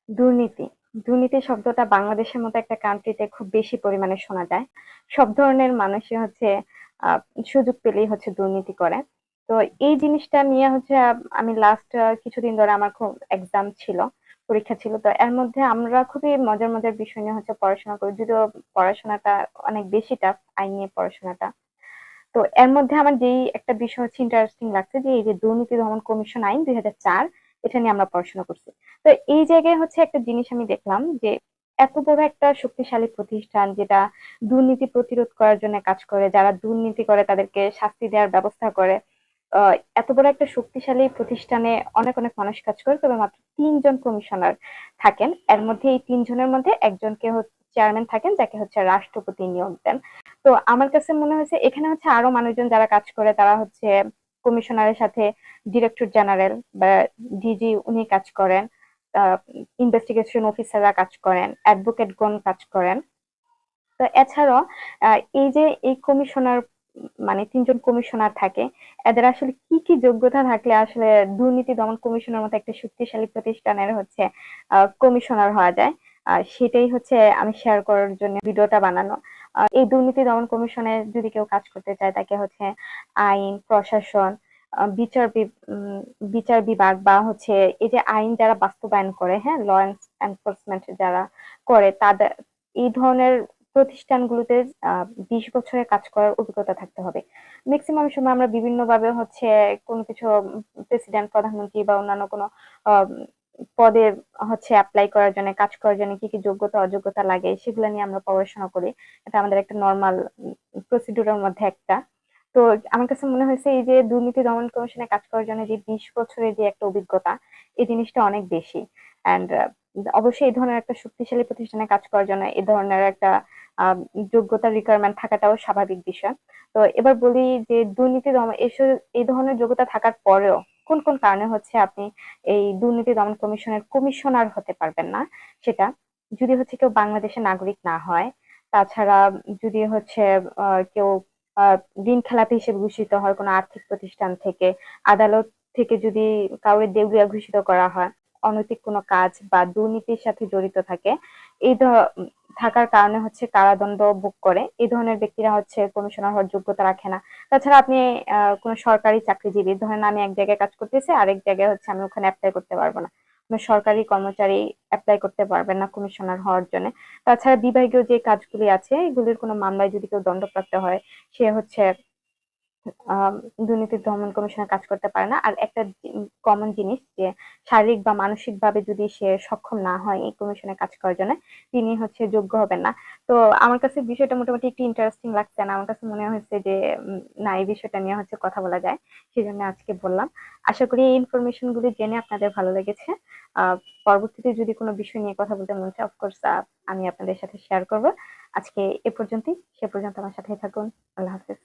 দুর্নীতি। দুর্নীতি শব্দটা বাংলাদেশের মতো একটা কান্ট্রিতে খুব বেশি পরিমাণে শোনা যায়। সব ধরনের মানুষই হচ্ছে আ সুযোগ পেলেই হচ্ছে দুর্নীতি করে। তো এই জিনিসটা নিয়ে হচ্ছে আমি লাস্ট কিছুদিন ধরে আমার খুব এক্সাম ছিল, পরীক্ষা ছিল। তো এর মধ্যে আমরা খুবই মজার, মজার বিষয় নিয়ে হচ্ছে পড়াশোনা করি। যদিও পড়াশোনাটা অনেক বেশি টাফ, আইন নিয়ে পড়াশোনাটা। তো এর মধ্যে আমার যেই একটা বিষয় হচ্ছে ইন্টারেস্টিং লাগছে যে এই যে দুর্নীতি দমন কমিশন আইন ২০০৪, এটা নিয়ে আমরা পড়াশোনা করছি। তো এই জায়গায় হচ্ছে একটা জিনিস আমি দেখলাম যে এত বড় একটা শক্তিশালী প্রতিষ্ঠান যেটা দুর্নীতি প্রতিরোধ করার জন্য কাজ করে, যারা দুর্নীতি করে তাদেরকে শাস্তি দেওয়ার ব্যবস্থা করে। এত বড় একটা শক্তিশালী প্রতিষ্ঠানে অনেক অনেক মানুষ কাজ করে, তবে মাত্র ৩ জন কমিশনার থাকেন। এর মধ্যে এই ৩ জনের মধ্যে একজনকে চেয়ারম্যান থাকেন, যাকে হচ্ছে রাষ্ট্রপতি নিয়োগ দেন। তো আমার কাছে মনে হয়েছে এখানে হচ্ছে আরো মানুষজন যারা কাজ করে, তারা হচ্ছে কমিশনারের সাথে ডিরেক্টর জেনারেল বা ডিজি উনি কাজ করেন, ইনভেস্টিগেশন অফিসাররা কাজ করেন, অ্যাডভোকেটগণ কাজ করেন। তো এছাড়াও এই যে এই কমিশনার, মানে ৩ জন কমিশনার থাকে, এদের আসলে কি কি যোগ্যতা থাকলে আসলে দুর্নীতি দমন কমিশনের মতো একটা শক্তিশালী প্রতিষ্ঠানের হচ্ছে কমিশনার হওয়া যায়, সেটাই হচ্ছে আমি শেয়ার করার জন্য ভিডিওটা বানানো। এই দুর্নীতি দমন কমিশনে যদি কেউ কাজ করতে চায়, তাকে হচ্ছে আইন প্রশাসন, বিচার বিভাগ বা হচ্ছে এই যে আইন যারা বাস্তবায়ন করে, হ্যাঁ, ল এনফোর্সমেন্ট যারা করে, তাদের এই ধরনের প্রতিষ্ঠানগুলোতে ২০ বছরের কাজ করার অভিজ্ঞতা থাকতে হবে। ম্যাক্সিমাম সময় আমরা বিভিন্ন ভাবে হচ্ছে কোনো কিছু প্রেসিডেন্ট, প্রধানমন্ত্রী বা অন্যান্য কোনো আহ, পদে হচ্ছে অ্যাপ্লাই করার জন্য, কাজ করার জন্য কি কি যোগ্যতা অযোগ্যতা লাগে সেগুলো নিয়ে আমরা পড়াশোনা করি। এটা আমাদের একটা নর্মাল প্রসিডিউরের মধ্যে একটা। তো আমার কাছে মনে হয়েছে এই যে দুর্নীতি দমন কমিশনে কাজ করার জন্য যে ২০ বছরের যে একটা অভিজ্ঞতা, এই জিনিসটা অনেক বেশি। অ্যান্ড অবশ্যই এই ধরনের একটা শক্তিশালী প্রতিষ্ঠানে কাজ করার জন্য এই ধরনের একটা আহ, যোগ্যতার রিকোয়ারমেন্ট থাকাটাও স্বাভাবিক বিষয়। তো এবার বলি যে দুর্নীতি দমন এসব এই ধরনের যোগ্যতা থাকার পরেও কোন কোন কারণে হচ্ছে আপনি এই দুর্নীতি দমন কমিশনের কমিশনার হতে পারবেন না, সেটা যদি হচ্ছে কেউ বাংলাদেশের নাগরিক না হয়, তাছাড়া যদি হচ্ছে কেউ আহ ঋণ খেলাপি হিসেবে ঘোষিত হয় কোনো আর্থিক প্রতিষ্ঠান থেকে, আদালত থেকে যদি কাউকে দেউলিয়া ঘোষিত করা হয়, অনৈতিক কোনো কাজ বা দুর্নীতির সাথে জড়িত থাকে, এই থাকার কারণে হচ্ছে কারাদণ্ড ভোগ করে, এই ধরনের ব্যক্তিরা হচ্ছে কমিশনার হওয়ার যোগ্যতা রাখে না। তাছাড়া আপনি কোনো সরকারি চাকরিজীবী, ধরেন আমি এক জায়গায় কাজ করতেছি, আরেক জায়গায় হচ্ছে আমি ওখানে অ্যাপ্লাই করতে পারবো না, কোনো সরকারি কর্মচারী অ্যাপ্লাই করতে পারবেন না কমিশনার হওয়ার জন্য। তাছাড়া বিভাগীয় যে কাজগুলি আছে, এগুলির কোনো মামলায় যদি কেউ দণ্ডপ্রাপ্ত হয়, সে হচ্ছে আহ দুর্নীতি দমন কমিশনে কাজ করতে পারে না। আর একটা কমন জিনিস যে শারীরিক বা মানসিক ভাবে যদি সে সক্ষম না হয় এই কমিশনে কাজ করার জন্য, তিনি হচ্ছে যোগ্য হবেন না। তো আমার কাছে বিষয়টা মোটামুটি একটু ইন্টারেস্টিং লাগছে না, আমার কাছে মনে হয়েছে যে না, এই বিষয়টা নিয়ে হচ্ছে কথা বলা যায়, সেই জন্য আজকে বললাম। আশা করি এই ইনফরমেশন গুলি জেনে আপনাদের ভালো লেগেছে। আহ পরবর্তীতে যদি কোনো বিষয় নিয়ে কথা বলতে মন চায়, অফকোর্স আমি আপনাদের সাথে শেয়ার করব। আজকে এ পর্যন্তই, সে পর্যন্ত আমার সাথে থাকুন। আল্লাহ হাফেজ।